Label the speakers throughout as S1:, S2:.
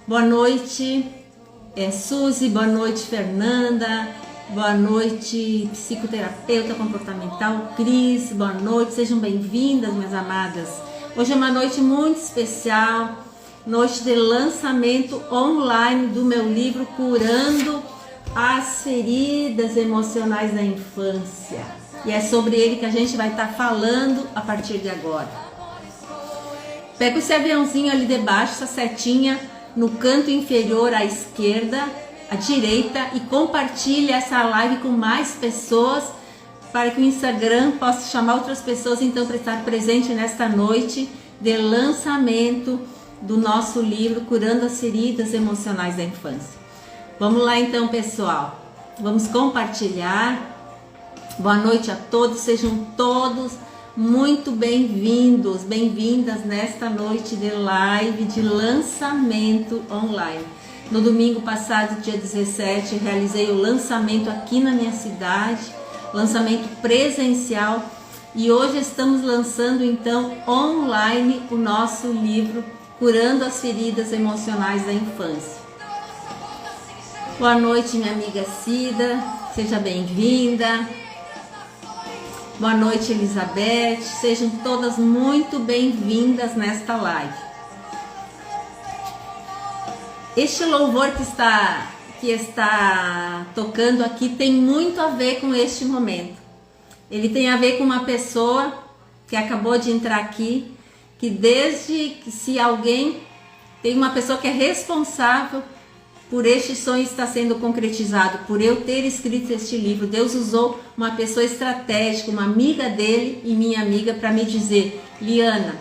S1: Boa noite, Suzy, boa noite, Fernanda, boa noite, psicoterapeuta comportamental, Cris, boa noite, sejam bem-vindas, minhas amadas. Hoje é uma noite muito especial, noite de lançamento online do meu livro Curando as Feridas Emocionais da Infância. E é sobre ele que a gente vai estar falando a partir de agora. Pega esse aviãozinho ali debaixo, essa setinha no canto inferior à esquerda, à direita, e compartilhe essa live com mais pessoas para que o Instagram possa chamar outras pessoas então para estar presente nesta noite de lançamento do nosso livro Curando as Feridas Emocionais da Infância. Vamos lá então, pessoal, vamos compartilhar. Boa noite a todos, sejam todos muito bem-vindos, bem-vindas nesta noite de live de lançamento online. No domingo passado, dia 17, realizei o lançamento aqui na minha cidade, lançamento presencial, e hoje estamos lançando então online o nosso livro Curando as Feridas Emocionais da Infância. Boa noite, minha amiga Cida, seja bem-vinda. Boa noite, Elizabeth, sejam todas muito bem-vindas nesta live. Este louvor que está tocando aqui tem muito a ver com este momento. Ele tem a ver com uma pessoa que acabou de entrar aqui, que desde que se alguém tem uma pessoa que é responsável por este sonho estar sendo concretizado, por eu ter escrito este livro, Deus usou uma pessoa estratégica, uma amiga dele e minha amiga, para me dizer: Liana,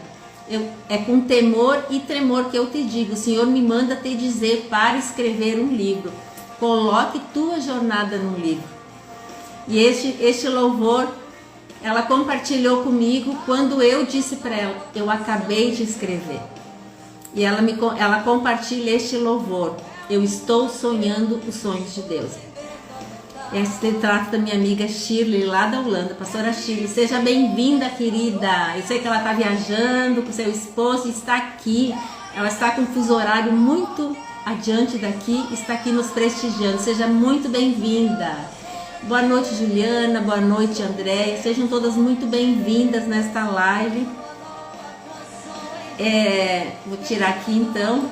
S1: é com temor e tremor que eu te digo, o Senhor me manda te dizer para escrever um livro, coloque tua jornada num livro. E este louvor, ela compartilhou comigo quando eu disse para ela: eu acabei de escrever. E ela compartilha este louvor: eu estou sonhando os sonhos de Deus. Esse trata da minha amiga Shirley, lá da Holanda. Pastora Shirley, seja bem-vinda, querida. Eu sei que ela está viajando com seu esposo e está aqui. Ela está com um fuso horário muito adiante daqui, está aqui nos prestigiando. Seja muito bem-vinda. Boa noite, Juliana. Boa noite, Andréia. Sejam todas muito bem-vindas nesta live. Vou tirar aqui então,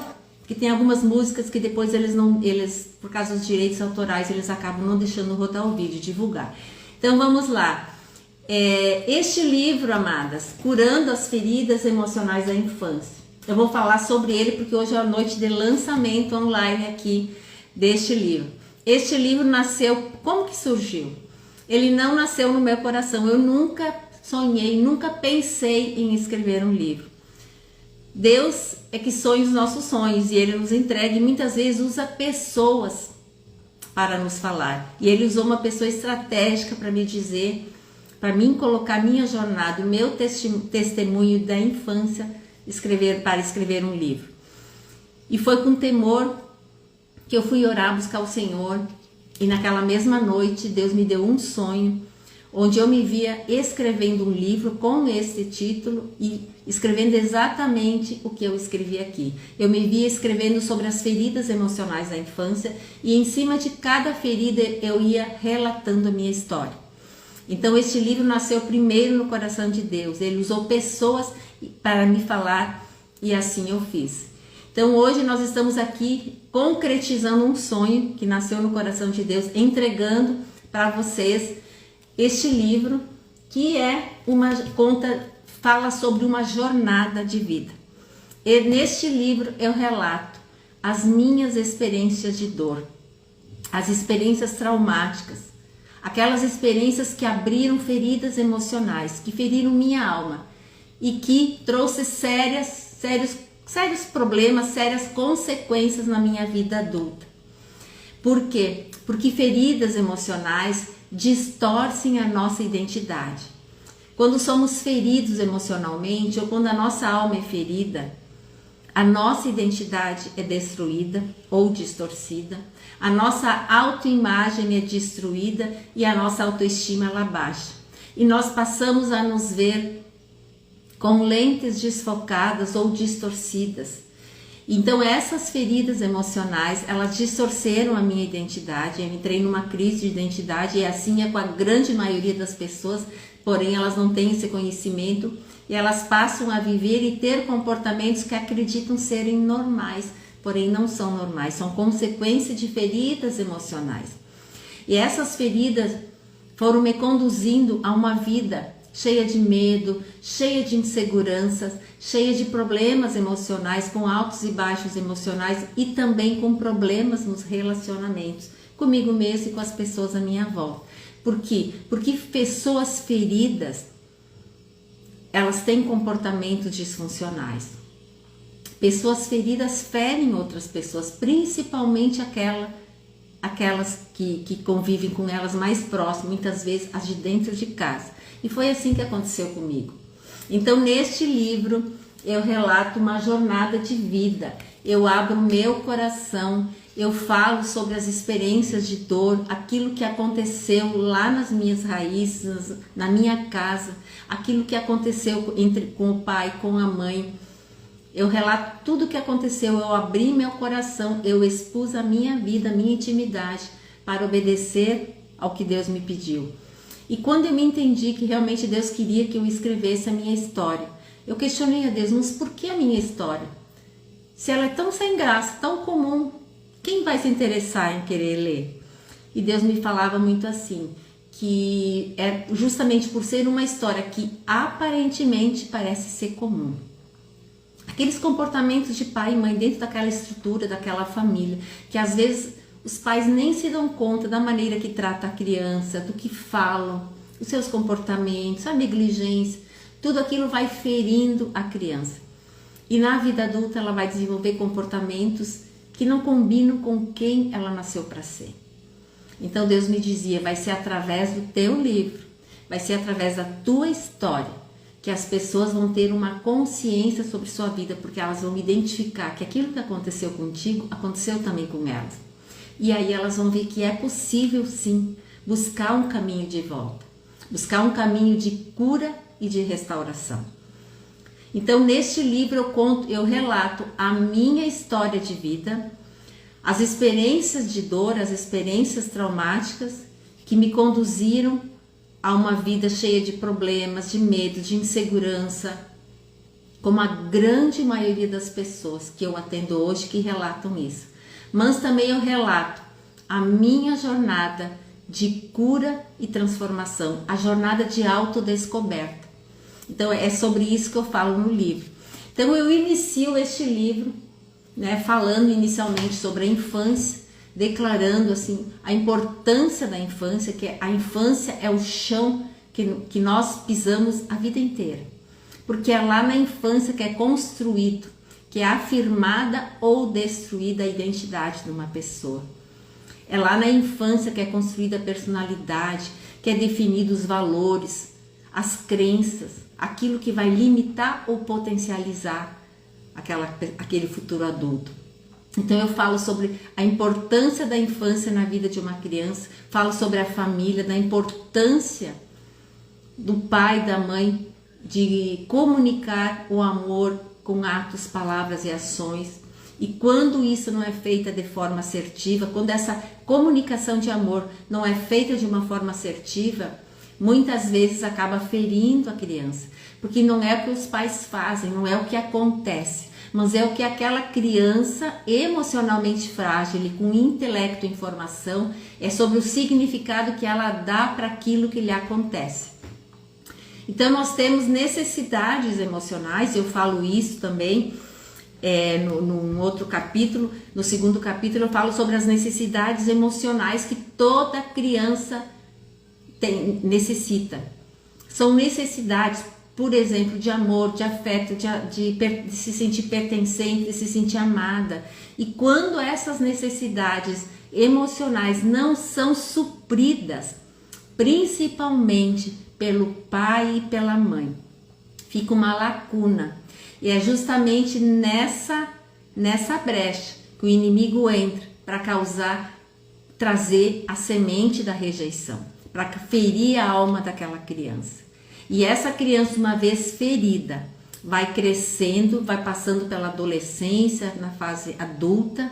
S1: que tem algumas músicas que depois eles por causa dos direitos autorais, eles acabam não deixando rodar o vídeo, divulgar. Então vamos lá. Este livro, amadas, Curando as Feridas Emocionais da Infância, eu vou falar sobre ele porque hoje é a noite de lançamento online aqui deste livro. Este livro nasceu, como que surgiu? Ele não nasceu no meu coração, eu nunca sonhei, nunca pensei em escrever um livro. Deus é que sonha os nossos sonhos e Ele nos entrega, e muitas vezes usa pessoas para nos falar. E Ele usou uma pessoa estratégica para me dizer, para mim colocar minha jornada, o meu testemunho da infância, para escrever um livro. E foi com temor que eu fui orar, buscar o Senhor, e naquela mesma noite Deus me deu um sonho, onde eu me via escrevendo um livro com esse título e escrevendo exatamente o que eu escrevi aqui. Eu me via escrevendo sobre as feridas emocionais da infância, e em cima de cada ferida eu ia relatando a minha história. Então este livro nasceu primeiro no coração de Deus. Ele usou pessoas para me falar, e assim eu fiz. Então hoje nós estamos aqui concretizando um sonho que nasceu no coração de Deus, entregando para vocês este livro, que fala sobre uma jornada de vida. E neste livro eu relato as minhas experiências de dor, as experiências traumáticas, aquelas experiências que abriram feridas emocionais, que feriram minha alma e que trouxe sérios problemas, sérias consequências na minha vida adulta. Por quê? Porque feridas emocionais distorcem a nossa identidade. Quando somos feridos emocionalmente, ou quando a nossa alma é ferida, a nossa identidade é destruída ou distorcida, a nossa autoimagem é destruída e a nossa autoestima ela baixa. E nós passamos a nos ver com lentes desfocadas ou distorcidas. Então essas feridas emocionais, elas distorceram a minha identidade, eu entrei numa crise de identidade, e assim é com a grande maioria das pessoas, porém elas não têm esse conhecimento e elas passam a viver e ter comportamentos que acreditam serem normais, porém não são normais, são consequência de feridas emocionais. E essas feridas foram me conduzindo a uma vida cheia de medo, cheia de inseguranças, cheia de problemas emocionais, com altos e baixos emocionais e também com problemas nos relacionamentos, comigo mesmo e com as pessoas à minha volta. Por quê? Porque pessoas feridas, elas têm comportamentos disfuncionais. Pessoas feridas ferem outras pessoas, principalmente aquelas que convivem com elas mais próximas, muitas vezes as de dentro de casa. E foi assim que aconteceu comigo. Então, neste livro, eu relato uma jornada de vida. Eu abro meu coração, eu falo sobre as experiências de dor, aquilo que aconteceu lá nas minhas raízes, na minha casa, aquilo que aconteceu com o pai, com a mãe. Eu relato tudo o que aconteceu, eu abri meu coração, eu expus a minha vida, a minha intimidade, para obedecer ao que Deus me pediu. E quando eu me entendi que realmente Deus queria que eu escrevesse a minha história, eu questionei a Deus, mas por que a minha história? Se ela é tão sem graça, tão comum, quem vai se interessar em querer ler? E Deus me falava muito assim, que é justamente por ser uma história que aparentemente parece ser comum. Aqueles comportamentos de pai e mãe dentro daquela estrutura, daquela família, que às vezes os pais nem se dão conta da maneira que trata a criança, do que falam, os seus comportamentos, a negligência, tudo aquilo vai ferindo a criança. E na vida adulta ela vai desenvolver comportamentos que não combinam com quem ela nasceu para ser. Então Deus me dizia, vai ser através do teu livro, vai ser através da tua história, que as pessoas vão ter uma consciência sobre sua vida, porque elas vão identificar que aquilo que aconteceu contigo, aconteceu também com elas. E aí elas vão ver que é possível sim buscar um caminho de volta, buscar um caminho de cura e de restauração. Então neste livro eu relato a minha história de vida, as experiências de dor, as experiências traumáticas que me conduziram a uma vida cheia de problemas, de medo, de insegurança, como a grande maioria das pessoas que eu atendo hoje que relatam isso. Mas também eu relato a minha jornada de cura e transformação, a jornada de autodescoberta. Então é sobre isso que eu falo no livro. Então eu inicio este livro, falando inicialmente sobre a infância, declarando assim a importância da infância, que a infância é o chão que nós pisamos a vida inteira. Porque é lá na infância que é construído, que é afirmada ou destruída a identidade de uma pessoa. É lá na infância que é construída a personalidade, que é definido os valores, as crenças, aquilo que vai limitar ou potencializar aquele futuro adulto. Então eu falo sobre a importância da infância na vida de uma criança, falo sobre a família, da importância do pai e da mãe de comunicar o amor com atos, palavras e ações. E quando isso não é feita de forma assertiva, quando essa comunicação de amor não é feita de uma forma assertiva, muitas vezes acaba ferindo a criança, porque não é o que os pais fazem, não é o que acontece, mas é o que aquela criança emocionalmente frágil e com intelecto e informação, é sobre o significado que ela dá para aquilo que lhe acontece. Então nós temos necessidades emocionais, eu falo isso também num outro capítulo, no segundo capítulo eu falo sobre as necessidades emocionais que toda criança necessita. São necessidades, por exemplo, de amor, de afeto, de se sentir pertencente, de se sentir amada. E quando essas necessidades emocionais não são supridas, principalmente pelo pai e pela mãe, fica uma lacuna. E é justamente nessa brecha que o inimigo entra para trazer a semente da rejeição, para ferir a alma daquela criança. E essa criança, uma vez ferida, vai crescendo, vai passando pela adolescência, na fase adulta,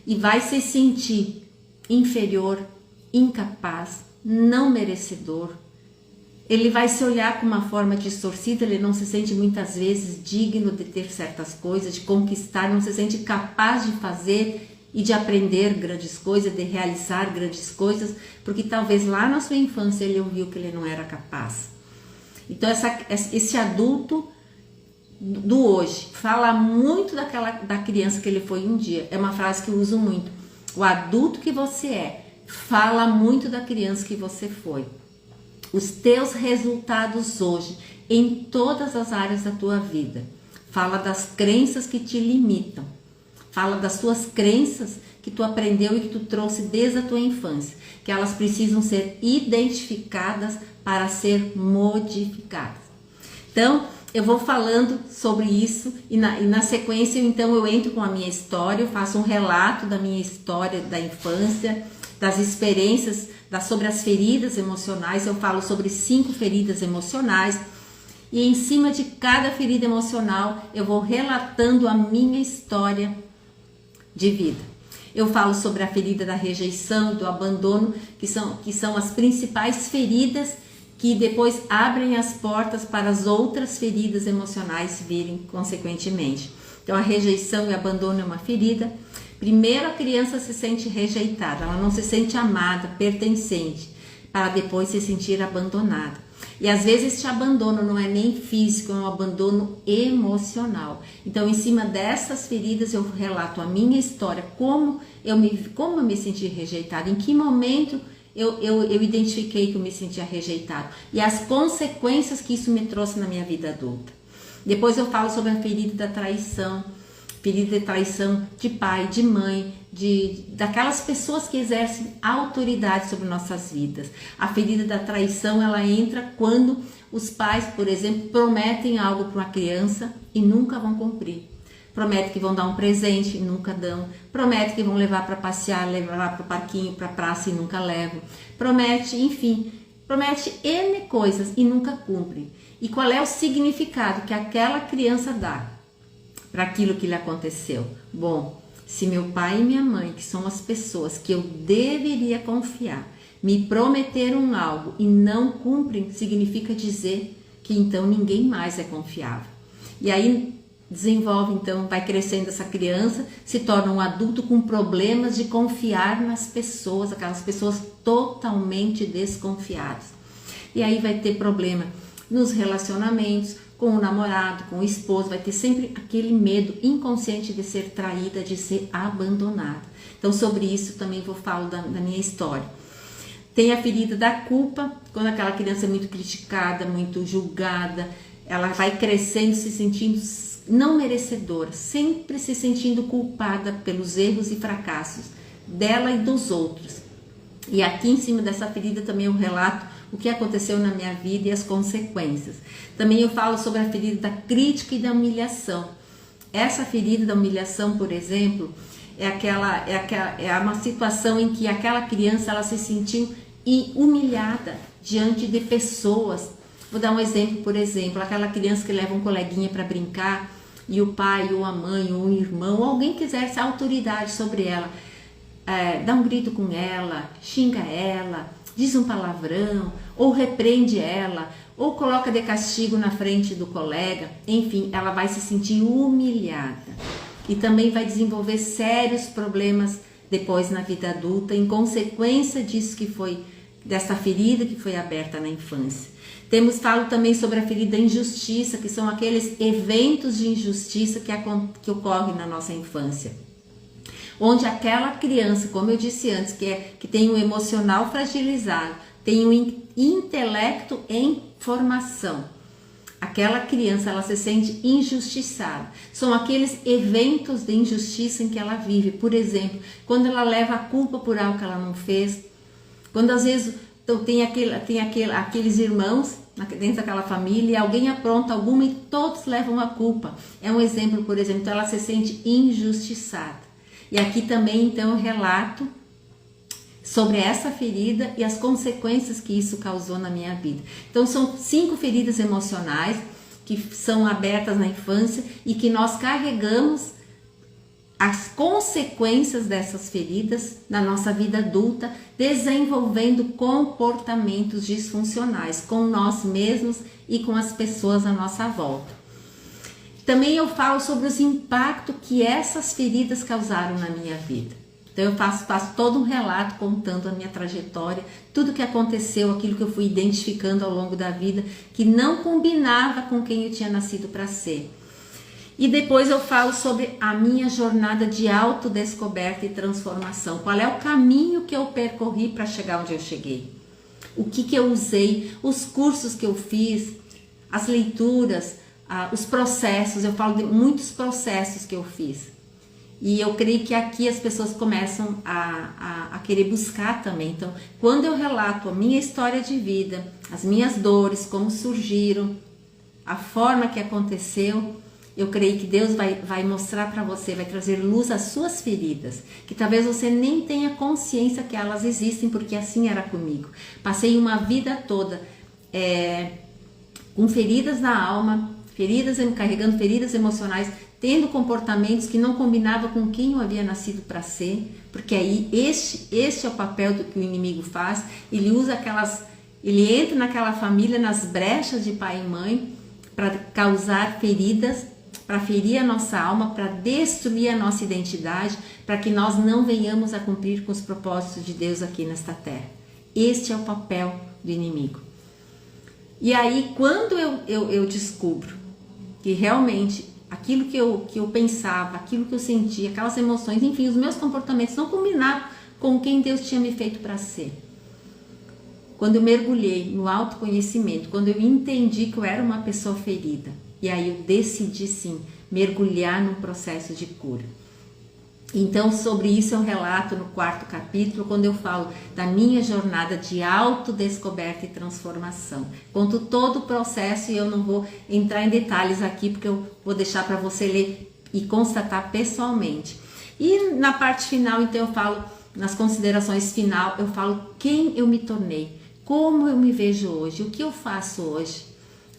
S1: e vai se sentir inferior, incapaz, não merecedor. Ele vai se olhar com uma forma distorcida, ele não se sente muitas vezes digno de ter certas coisas, de conquistar, não se sente capaz de fazer e de aprender grandes coisas, de realizar grandes coisas, porque talvez lá na sua infância ele ouviu que ele não era capaz. Então esse adulto do hoje fala muito da criança que ele foi um dia. É uma frase que eu uso muito. O adulto que você é fala muito da criança que você foi. Os teus resultados hoje em todas as áreas da tua vida. Fala das crenças que te limitam. Fala das tuas crenças que tu aprendeu e que tu trouxe desde a tua infância, que elas precisam ser identificadas para ser modificadas. Então, eu vou falando sobre isso e na sequência, então, eu entro com a minha história, eu faço um relato da minha história da infância, das experiências, sobre as feridas emocionais. Eu falo sobre 5 feridas emocionais e em cima de cada ferida emocional eu vou relatando a minha história de vida. Eu falo sobre a ferida da rejeição e do abandono, que são as principais feridas que depois abrem as portas para as outras feridas emocionais virem consequentemente. Então a rejeição e abandono é uma ferida. Primeiro a criança se sente rejeitada, ela não se sente amada, pertencente, para depois se sentir abandonada. E às vezes esse abandono não é nem físico, é um abandono emocional. Então, em cima dessas feridas, eu relato a minha história, como eu me senti rejeitada, em que momento eu identifiquei que eu me sentia rejeitado e as consequências que isso me trouxe na minha vida adulta. Depois eu falo sobre a ferida da traição, ferida de traição de pai, de mãe, daquelas pessoas que exercem autoridade sobre nossas vidas. A ferida da traição, ela entra quando os pais, por exemplo, prometem algo para uma criança e nunca vão cumprir. Prometem que vão dar um presente e nunca dão. Prometem que vão levar para passear, levar para o parquinho, para a praça e nunca levam. Promete, enfim, promete N coisas e nunca cumpre. E qual é o significado que aquela criança dá para aquilo que lhe aconteceu? Bom, se meu pai e minha mãe, que são as pessoas que eu deveria confiar, me prometeram algo e não cumprem, significa dizer que então ninguém mais é confiável. E aí desenvolve, então, vai crescendo essa criança, se torna um adulto com problemas de confiar nas pessoas, aquelas pessoas totalmente desconfiadas. E aí vai ter problema nos relacionamentos, com o namorado, com o esposo, vai ter sempre aquele medo inconsciente de ser traída, de ser abandonada. Então, sobre isso também vou falar da minha história. Tem a ferida da culpa, quando aquela criança é muito criticada, muito julgada, ela vai crescendo, se sentindo não merecedora, sempre se sentindo culpada pelos erros e fracassos dela e dos outros. E aqui em cima dessa ferida também eu relato o que aconteceu na minha vida e as consequências. Também eu falo sobre a ferida da crítica e da humilhação. Essa ferida da humilhação, por exemplo, é uma situação em que aquela criança ela se sentiu humilhada diante de pessoas. Vou dar um exemplo, por exemplo, aquela criança que leva um coleguinha para brincar e o pai ou a mãe ou um irmão ou alguém que exerce autoridade sobre ela, dá um grito com ela, xinga ela, diz um palavrão, ou repreende ela, ou coloca de castigo na frente do colega, enfim, ela vai se sentir humilhada. E também vai desenvolver sérios problemas depois na vida adulta, em consequência disso dessa ferida que foi aberta na infância. Falo também sobre a ferida da injustiça, que são aqueles eventos de injustiça que ocorrem na nossa infância. Onde aquela criança, como eu disse antes, que tem um emocional fragilizado, tem um intelecto em formação. Aquela criança, ela se sente injustiçada. São aqueles eventos de injustiça em que ela vive. Por exemplo, quando ela leva a culpa por algo que ela não fez. Quando às vezes tem aqueles irmãos dentro daquela família e alguém apronta alguma e todos levam a culpa. É um exemplo, por exemplo, então ela se sente injustiçada. E aqui também, então, eu relato sobre essa ferida e as consequências que isso causou na minha vida. Então, são 5 feridas emocionais que são abertas na infância e que nós carregamos as consequências dessas feridas na nossa vida adulta, desenvolvendo comportamentos disfuncionais com nós mesmos e com as pessoas à nossa volta. Também eu falo sobre os impactos que essas feridas causaram na minha vida. Então eu faço todo um relato contando a minha trajetória, tudo que aconteceu, aquilo que eu fui identificando ao longo da vida, que não combinava com quem eu tinha nascido para ser. E depois eu falo sobre a minha jornada de autodescoberta e transformação. Qual é o caminho que eu percorri para chegar onde eu cheguei? O que eu usei, os cursos que eu fiz, as leituras, os processos. Eu falo de muitos processos que eu fiz. E eu creio que aqui as pessoas começam a querer buscar também. Então, quando eu relato a minha história de vida, as minhas dores, como surgiram, a forma que aconteceu, eu creio que Deus vai mostrar para você, vai trazer luz às suas feridas, que talvez você nem tenha consciência que elas existem, porque assim era comigo. Passei uma vida toda com feridas na alma, carregando feridas emocionais, tendo comportamentos que não combinavam com quem eu havia nascido para ser, porque aí este é o papel do que o inimigo faz. Ele usa ele entra naquela família, nas brechas de pai e mãe, para causar feridas, para ferir a nossa alma, para destruir a nossa identidade, para que nós não venhamos a cumprir com os propósitos de Deus aqui nesta terra. Este é o papel do inimigo. E aí, quando eu descubro que realmente aquilo que eu pensava, aquilo que eu sentia, aquelas emoções, enfim, os meus comportamentos não combinavam com quem Deus tinha me feito para ser. Quando eu mergulhei no autoconhecimento, quando eu entendi que eu era uma pessoa ferida, e aí eu decidi sim mergulhar num processo de cura. Então sobre isso eu relato no 4º capítulo, quando eu falo da minha jornada de autodescoberta e transformação. Conto todo o processo e eu não vou entrar em detalhes aqui, porque eu vou deixar para você ler e constatar pessoalmente. E na parte final, então, eu falo, nas considerações final, eu falo quem eu me tornei, como eu me vejo hoje, o que eu faço hoje,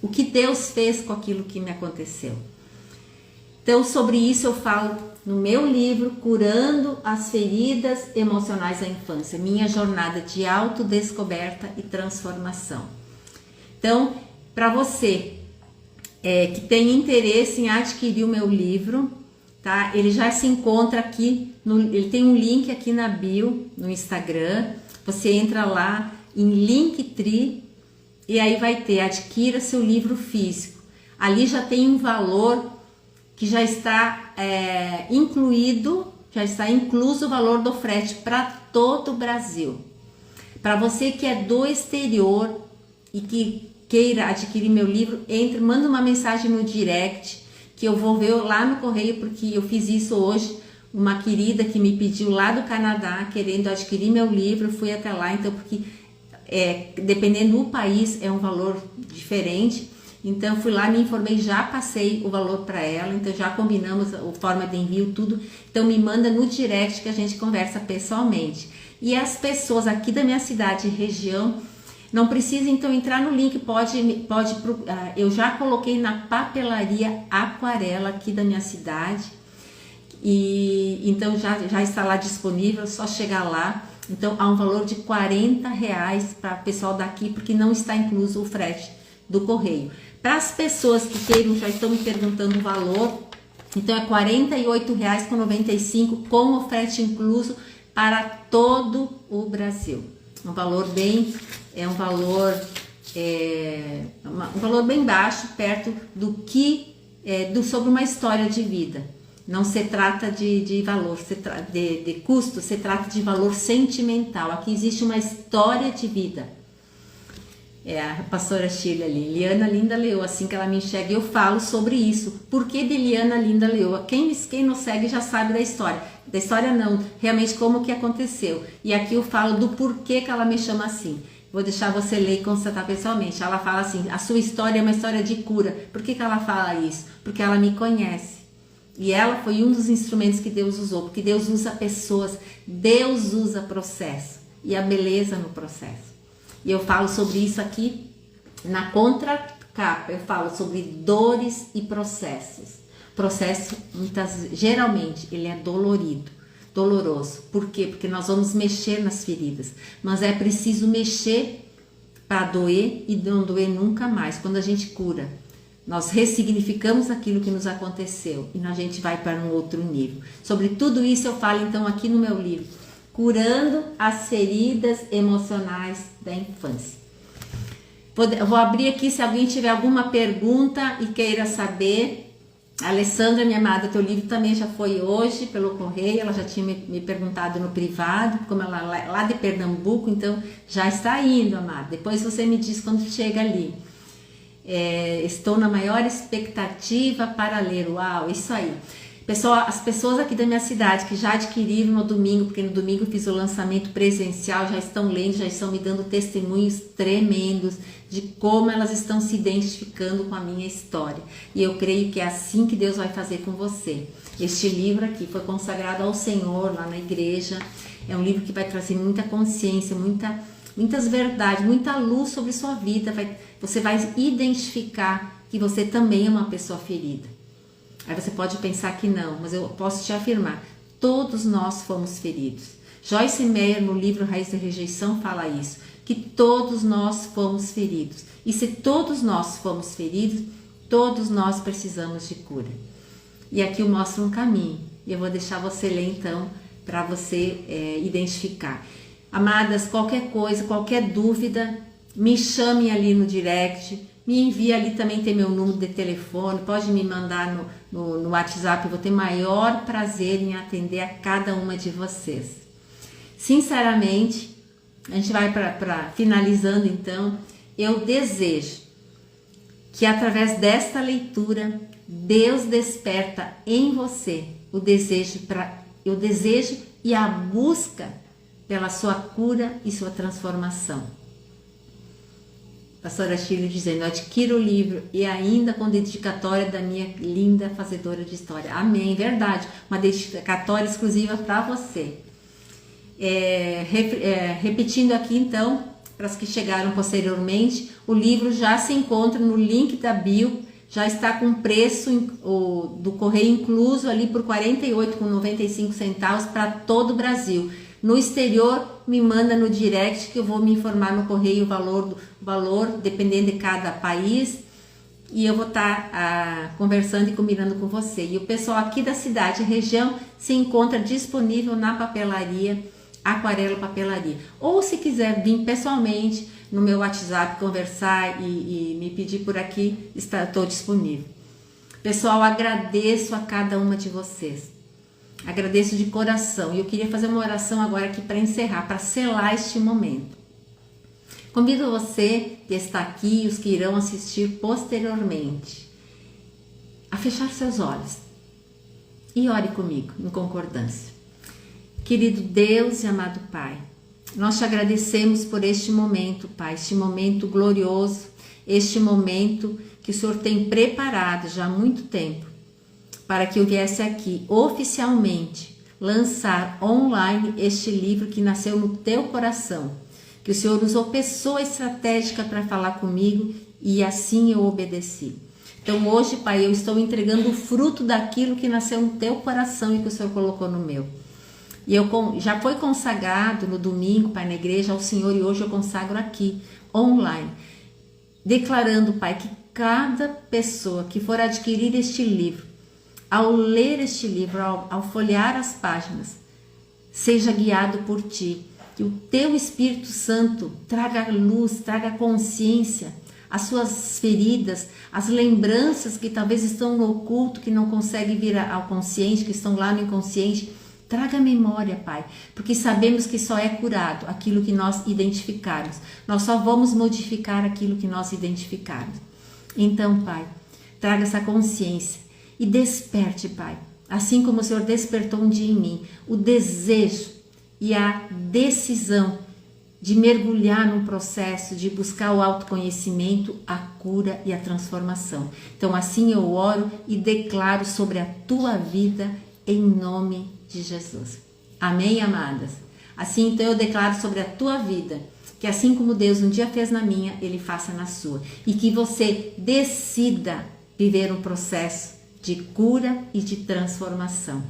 S1: o que Deus fez com aquilo que me aconteceu. Então, sobre isso eu falo no meu livro, Curando as Feridas Emocionais da Infância, minha jornada de autodescoberta e transformação. Então, para você que tem interesse em adquirir o meu livro, tá? Ele já se encontra aqui, ele tem um link aqui na bio, no Instagram. Você entra lá em Linktree e aí vai ter, adquira seu livro físico. Ali já tem um valor que já está incluso o valor do frete para todo o Brasil. Para você que é do exterior e que queira adquirir meu livro, manda uma mensagem no direct, que eu vou ver lá no correio, porque eu fiz isso hoje. Uma querida que me pediu lá do Canadá, querendo adquirir meu livro, fui até lá, então, porque dependendo do país é um valor diferente. Então, fui lá, me informei, já passei o valor para ela, então já combinamos a forma de envio, tudo. Então, me manda no direct que a gente conversa pessoalmente. E as pessoas aqui da minha cidade e região, não precisa então entrar no link, eu já coloquei na papelaria Aquarela aqui da minha cidade, e então já está lá disponível, é só chegar lá. Então, há um valor de R$40 para o pessoal daqui, porque não está incluso o frete do correio. Para as pessoas que queiram, já estão me perguntando o valor, então é R$48,95 com o frete incluso para todo o Brasil. Um valor bem baixo, perto do que sobre uma história de vida. Não se trata de valor, de custo, se trata de valor sentimental. Aqui existe uma história de vida. A pastora Shirley ali, Liana Linda Leoa, assim que ela me enxerga, eu falo sobre isso. Por que de Liana Linda Leoa? Quem nos segue já sabe da história. Da história não, realmente como que aconteceu. E aqui eu falo do porquê que ela me chama assim. Vou deixar você ler e constatar pessoalmente. Ela fala assim, a sua história é uma história de cura. Por que ela fala isso? Porque ela me conhece. E ela foi um dos instrumentos que Deus usou. Porque Deus usa pessoas, Deus usa processo. E a beleza no processo. E eu falo sobre isso aqui na capa eu falo sobre dores e processos. Processo, geralmente, ele é doloroso. Por quê? Porque nós vamos mexer nas feridas, mas é preciso mexer para doer e não doer nunca mais. Quando a gente cura, nós ressignificamos aquilo que nos aconteceu e a gente vai para um outro nível. Sobre tudo isso eu falo então aqui no meu livro, Curando as Feridas Emocionais da Infância. Eu vou abrir aqui se alguém tiver alguma pergunta e queira saber. Alessandra, minha amada, teu livro também já foi hoje pelo correio, ela já tinha me perguntado no privado, como ela é lá de Pernambuco, então já está indo, amada. Depois você me diz quando chega ali. Estou na maior expectativa para ler. Uau, isso aí. Pessoal, as pessoas aqui da minha cidade que já adquiriram no domingo, porque no domingo eu fiz o lançamento presencial, já estão lendo, já estão me dando testemunhos tremendos de como elas estão se identificando com a minha história. E eu creio que é assim que Deus vai fazer com você. Este livro aqui foi consagrado ao Senhor lá na igreja. É um livro que vai trazer muita consciência, muitas verdades, muita luz sobre sua vida. Você vai identificar que você também é uma pessoa ferida. Aí você pode pensar que não, mas eu posso te afirmar, todos nós fomos feridos. Joyce Meyer, no livro Raiz da Rejeição, fala isso, que todos nós fomos feridos. E se todos nós fomos feridos, todos nós precisamos de cura. E aqui eu mostro um caminho, e eu vou deixar você ler então, para você identificar. Amadas, qualquer coisa, qualquer dúvida, me chame ali no direct, me envia ali também, tem meu número de telefone, pode me mandar no WhatsApp, eu vou ter maior prazer em atender a cada uma de vocês. Sinceramente, a gente vai para finalizando então, eu desejo que através desta leitura, Deus desperta em você o desejo e a busca pela sua cura e sua transformação. Pastora Shirley dizendo, adquira o livro e ainda com dedicatória da minha linda fazedora de história. Amém, verdade, uma dedicatória exclusiva para você. Repetindo aqui então, para as que chegaram posteriormente, o livro já se encontra no link da bio, já está com preço do correio incluso ali por R$ 48,95 para todo o Brasil. No exterior, me manda no direct que eu vou me informar no correio o valor dependendo de cada país, e eu vou estar conversando e combinando com você. E o pessoal aqui da cidade e região se encontra disponível na papelaria Aquarela Papelaria. Ou se quiser vir pessoalmente no meu WhatsApp conversar e me pedir por aqui, estou disponível. Pessoal, agradeço a cada uma de vocês. Agradeço de coração e eu queria fazer uma oração agora aqui para encerrar, para selar este momento. Convido você que está aqui e os que irão assistir posteriormente a fechar seus olhos e ore comigo em concordância. Querido Deus e amado Pai, nós te agradecemos por este momento, Pai, este momento glorioso, este momento que o Senhor tem preparado já há muito tempo, para que eu viesse aqui oficialmente lançar online este livro que nasceu no teu coração, que o Senhor usou pessoa estratégica para falar comigo e assim eu obedeci. Então hoje, Pai, eu estou entregando o fruto daquilo que nasceu no teu coração e que o Senhor colocou no meu. E já foi consagrado no domingo, Pai, na igreja ao Senhor, e hoje eu consagro aqui, online, declarando, Pai, que cada pessoa que for adquirir este livro, ao ler este livro, ao folhear as páginas, seja guiado por Ti, que o Teu Espírito Santo traga luz, traga consciência, as suas feridas, as lembranças que talvez estão no oculto, que não conseguem vir ao consciente, que estão lá no inconsciente, traga memória, Pai, porque sabemos que só é curado aquilo que nós identificarmos, nós só vamos modificar aquilo que nós identificarmos. Então, Pai, traga essa consciência, e desperte, Pai, assim como o Senhor despertou um dia em mim, o desejo e a decisão de mergulhar num processo de buscar o autoconhecimento, a cura e a transformação. Então assim eu oro e declaro sobre a tua vida em nome de Jesus. Amém, amadas? Assim então eu declaro sobre a tua vida que assim como Deus um dia fez na minha, Ele faça na sua. E que você decida viver um processo de cura e de transformação.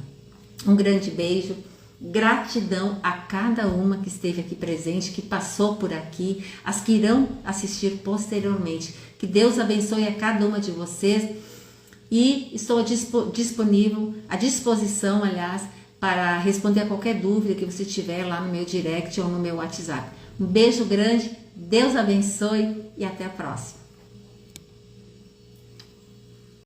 S1: Um grande beijo, gratidão a cada uma que esteve aqui presente, que passou por aqui, as que irão assistir posteriormente. Que Deus abençoe a cada uma de vocês e estou disponível, à disposição, aliás, para responder a qualquer dúvida que você tiver lá no meu direct ou no meu WhatsApp. Um beijo grande, Deus abençoe e até a próxima.